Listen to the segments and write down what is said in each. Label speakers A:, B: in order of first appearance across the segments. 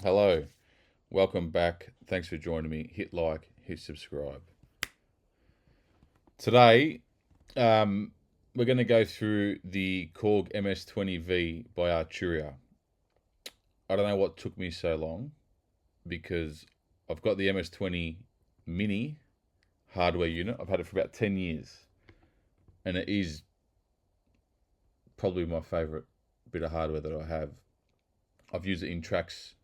A: Hello, welcome back. Thanks for joining me. Hit like, hit subscribe. Today, we're going to go through the Korg MS20V by Arturia. I don't know what took me so long because I've got the MS20 Mini hardware unit. I've had it for about 10 years and it is probably my favorite bit of hardware that I have. I've used it in tracks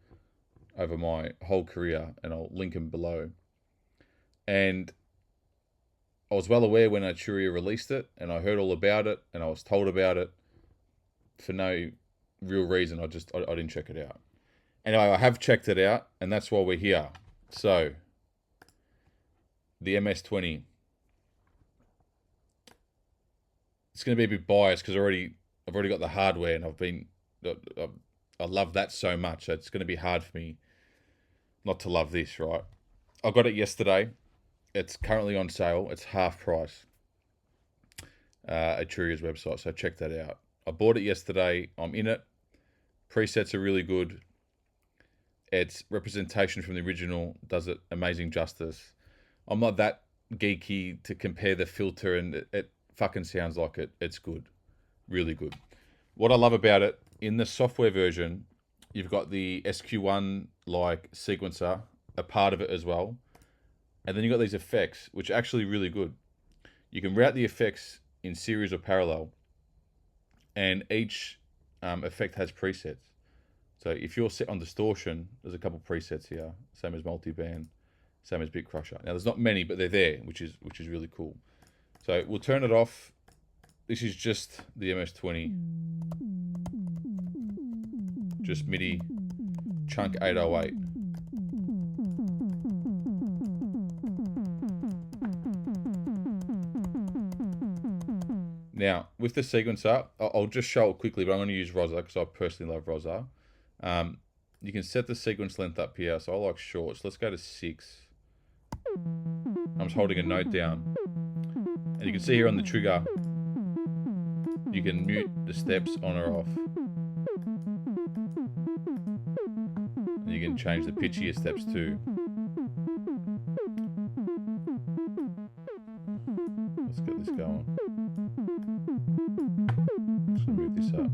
A: over my whole career and I'll link them below. And I was well aware when Arturia released it and I heard all about it and I was told about it for no real reason. I didn't check it out. Anyway, I have checked it out and that's why we're here. So, the MS20. It's going to be a bit biased because I've already got the hardware and I love that so much. So it's going to be hard for me not to love this, right? I got it yesterday. It's currently on sale. It's half price at Arturia's website, so check that out. I bought it yesterday. I'm in it. Presets are really good. Its representation from the original does it amazing justice. I'm not that geeky to compare the filter, and it fucking sounds like it. It's good. Really good. What I love about it, in the software version, you've got the SQ1 like sequencer, a part of it as well. And then you've got these effects, which are actually really good. You can route the effects in series or parallel, and each effect has presets. So if you're set on distortion, there's a couple presets here, same as multiband, same as bit crusher. Now there's not many, but they're there, which is really cool. So we'll turn it off. This is just the MS20, just MIDI chunk 808. Now, with the sequencer, I'll just show it quickly, but I'm going to use Rosa because I personally love Rosa. You can set the sequence length up here, so I like short. So let's go to 6. I'm just holding a note down. And you can see here on the trigger, you can mute the steps on or off. And you can change the pitchier steps too. Let's get this going. Just gonna move this up.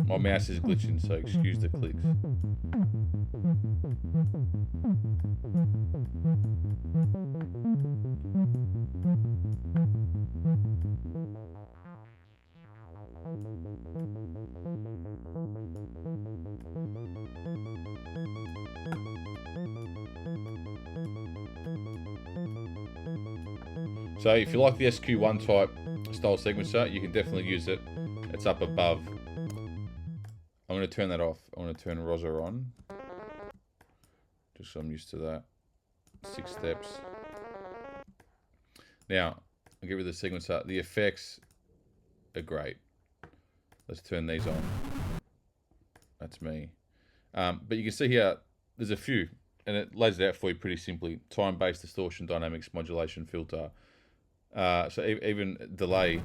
A: My mouse is glitching, so excuse the clicks. So if you like the SQ1 type style sequencer, you can definitely use it. It's up above. I'm going to turn that off. I'm going to turn Rosa on. Just so I'm used to that. 6 steps. Now, I'll get rid of the sequencer. The effects are great. Let's turn these on. That's me. But you can see here, there's a few. And it lays it out for you pretty simply. Time-based distortion, dynamics, modulation, filter. So even delay.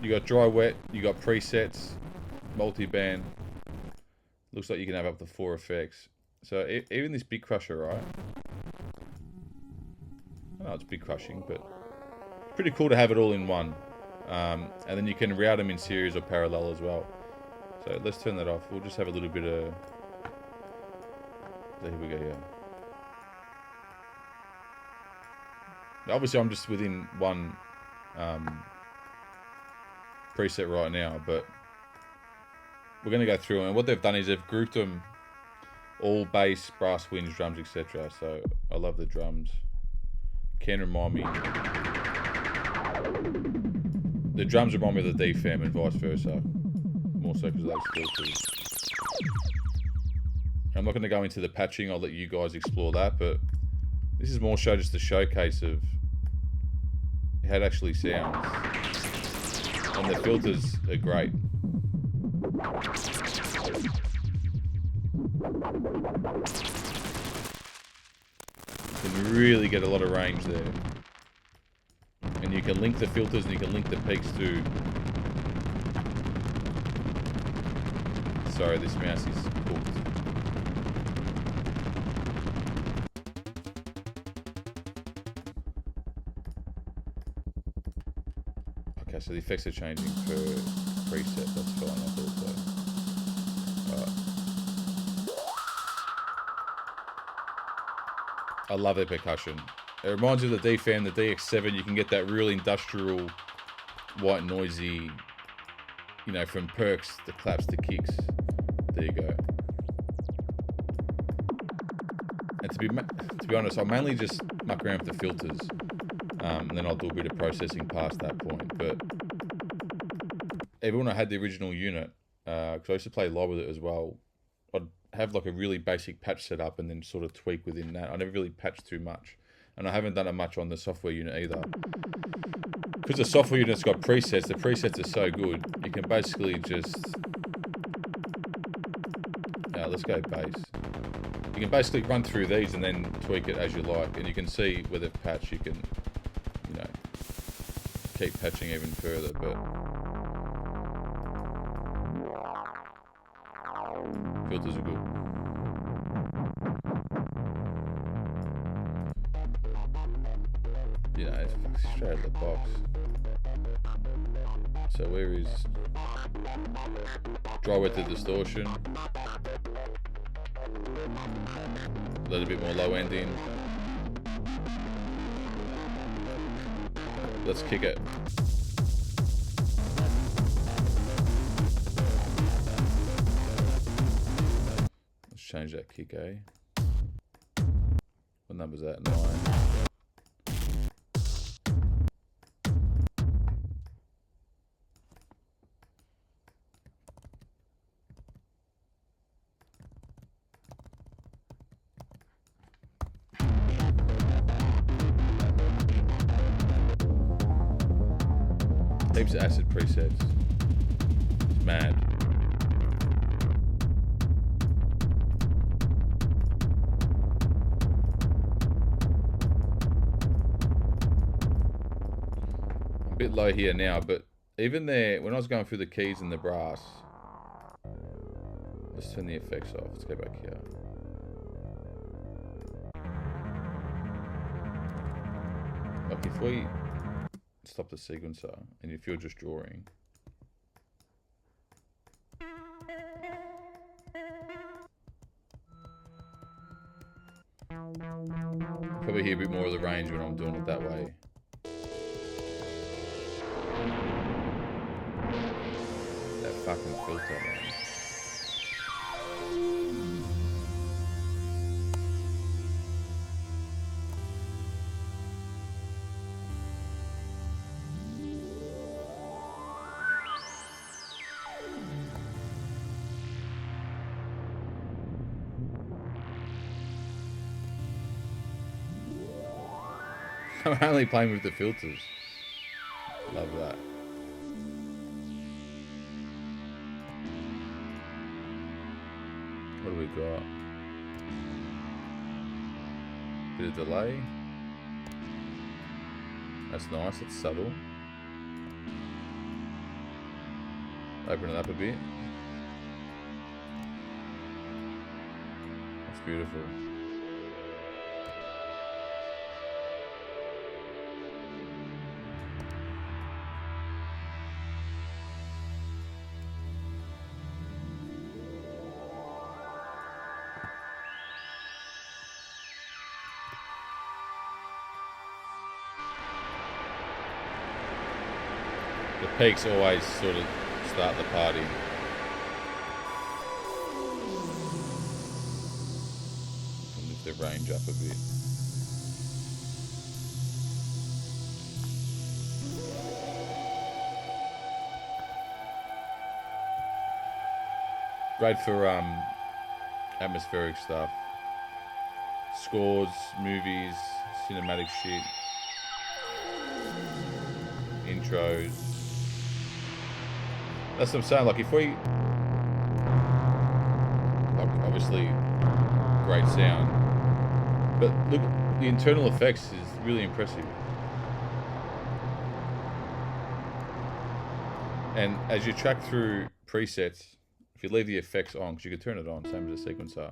A: You got dry, wet. You got presets. Multi-band. Looks like you can have up to 4 effects. So even this bit crusher, right? I know it's bit crushing, but pretty cool to have it all in one. And then you can route them in series or parallel as well. So let's turn that off. We'll just have a little bit of... So here we go, yeah. Obviously I'm just within one preset right now, but we're going to go through, and what they've done is they've grouped them all bass, brass, winds, drums, etc. So I love the drums. Can remind me, the drums remind me of the D-Fam and vice versa, more so because of those filters. I'm not going to go into the patching, I'll let you guys explore that, but this is more so just a showcase of how it actually sounds. And the filters are great. You can really get a lot of range there. can link the filters and you can link the peaks too. Sorry, this mouse is cooked. Okay, so the effects are changing per preset. That's fine, I thought so. Alright. I love their percussion. It reminds me of the DFAM, the DX7. You can get that real industrial, white noisy, you know, from perks, the claps, the kicks. There you go. And to be honest, I'll mainly just muck around with the filters. And then I'll do a bit of processing past that point. But even when I had the original unit, because I used to play live with it as well, I'd have like a really basic patch set up and then sort of tweak within that. I never really patched too much. And I haven't done it much on the software unit either. Because the software unit's got presets, the presets are so good, you can basically just... let's go bass. You can basically run through these and then tweak it as you like. And you can see where they've patched, you can, you know, keep patching even further, but... filters are good. You know, it's straight out of the box. So where is dry wet the distortion? A little bit more low end in. Let's kick it. Let's change that kick, eh? What number's that? 9. Heaps of acid presets. It's mad. I'm a bit low here now, but even there, when I was going through the keys and the brass, let's turn the effects off. Let's go back here. Like if we stop the sequencer, and if you're just drawing, probably hear a bit more of the range when I'm doing it that way. That fucking filter, man. I'm only playing with the filters. Love that. What do we got? Bit of delay. That's nice, it's subtle. Open it up a bit. That's beautiful. The peaks always sort of start the party. And lift the range up a bit. Great for atmospheric stuff. Scores, movies, cinematic shit. Intros. That's what I'm saying, like if we, like obviously great sound, but look, the internal effects is really impressive. And as you track through presets, if you leave the effects on, because you can turn it on, same as a sequencer,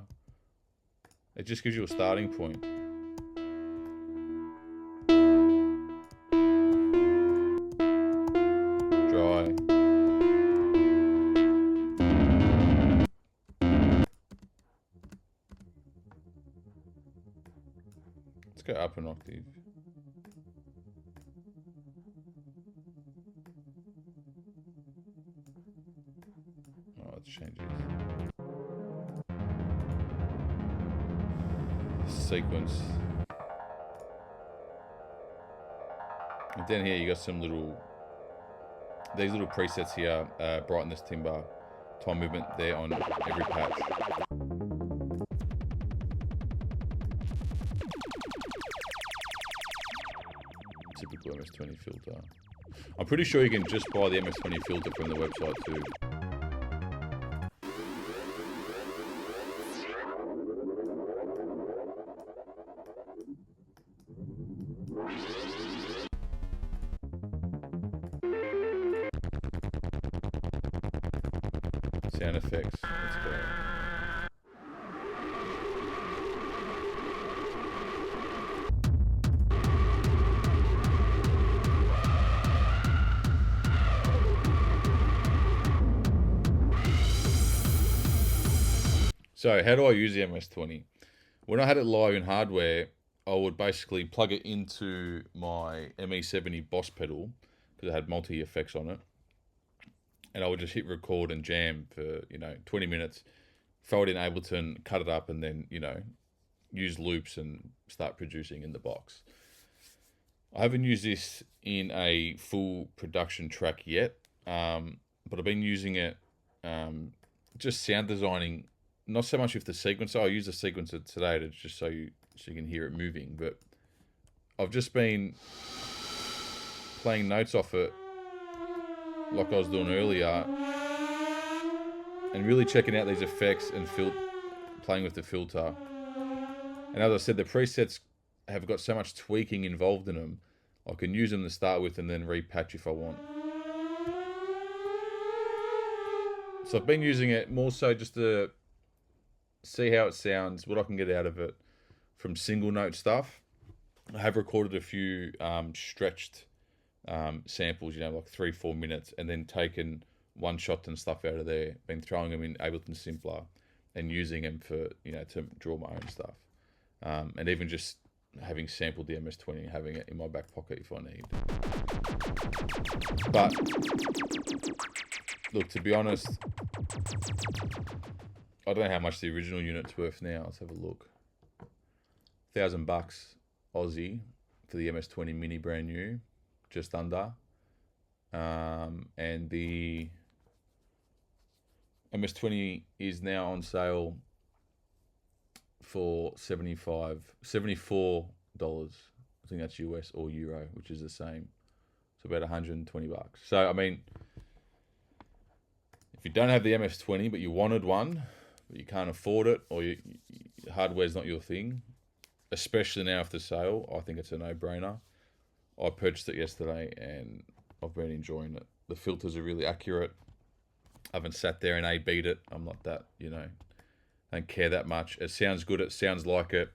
A: it just gives you a starting point. Dry. Let's go up an octave. Oh, let's change it. Sequence. And down here you got some these little presets here, brightness, timbre, time movement there on every patch. Typical MS20 filter. I'm pretty sure you can just buy the MS20 filter from the website too. Sound effects. Let's go. So how do I use the MS20? When I had it live in hardware, I would basically plug it into my ME70 Boss pedal because it had multi-effects on it. And I would just hit record and jam for, 20 minutes, throw it in Ableton, cut it up, and then, use loops and start producing in the box. I haven't used this in a full production track yet, but I've been using it just sound designing, not so much with the sequencer. I use the sequencer today to just so you can hear it moving, but I've just been playing notes off it like I was doing earlier, and really checking out these effects and playing with the filter. And as I said, the presets have got so much tweaking involved in them. I can use them to start with and then repatch if I want. So I've been using it more so just to see how it sounds, what I can get out of it from single note stuff. I have recorded a few stretched samples, like 3-4 minutes, and then taken one shot and stuff out of there, been throwing them in Ableton Simpler and using them for, to draw my own stuff. And even just having sampled the MS20 and having it in my back pocket if I need. But look, to be honest, I don't know how much the original unit's worth now. Let's have a look. $1,000 Aussie for the MS20 Mini brand new, just under. And the MS20 is now on sale for $74. I think that's US or Euro, which is the same. So about $120. So, I mean, if you don't have the MS20, but you wanted one, but you can't afford it, or hardware's not your thing, especially now after sale, I think it's a no-brainer. I purchased it yesterday, and I've been enjoying it. The filters are really accurate. I haven't sat there and A-beat it. I'm not that, I don't care that much. It sounds good. It sounds like it.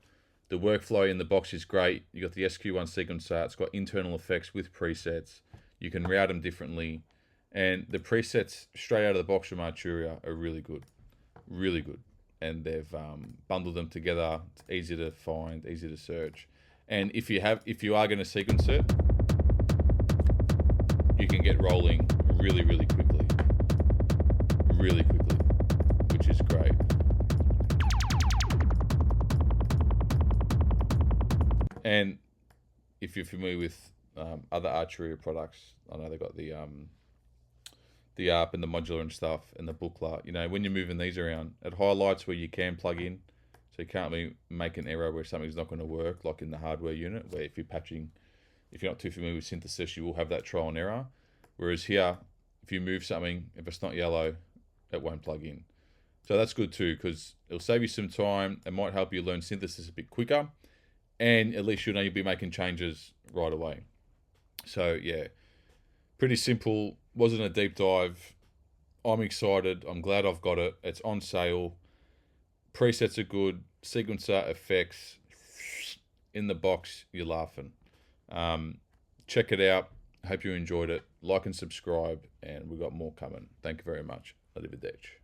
A: The workflow in the box is great. You got the SQ1 sequencer. It's got internal effects with presets. You can route them differently. And the presets straight out of the box from Arturia are really good. Really good. And they've bundled them together. It's easy to find, easy to search. And if you are going to sequence it, you can get rolling really, really quickly. Really quickly, which is great. And if you're familiar with other Arturia products, I know they've got the ARP and the modular and stuff and the booklet. When you're moving these around, it highlights where you can plug in, so you can't make an error where something's not going to work, like in the hardware unit, where if you're not too familiar with synthesis, you will have that trial and error. Whereas here, if you move something, if it's not yellow, it won't plug in. So that's good too, because it'll save you some time. It might help you learn synthesis a bit quicker, and at least you'll be making changes right away. So yeah, Pretty simple. Wasn't a deep dive. I'm excited. I'm glad I've got it. It's on sale. Presets are good. Sequencer effects. In the box, you're laughing. Check it out. Hope you enjoyed it. Like and subscribe, and we've got more coming. Thank you very much. Arrivederci.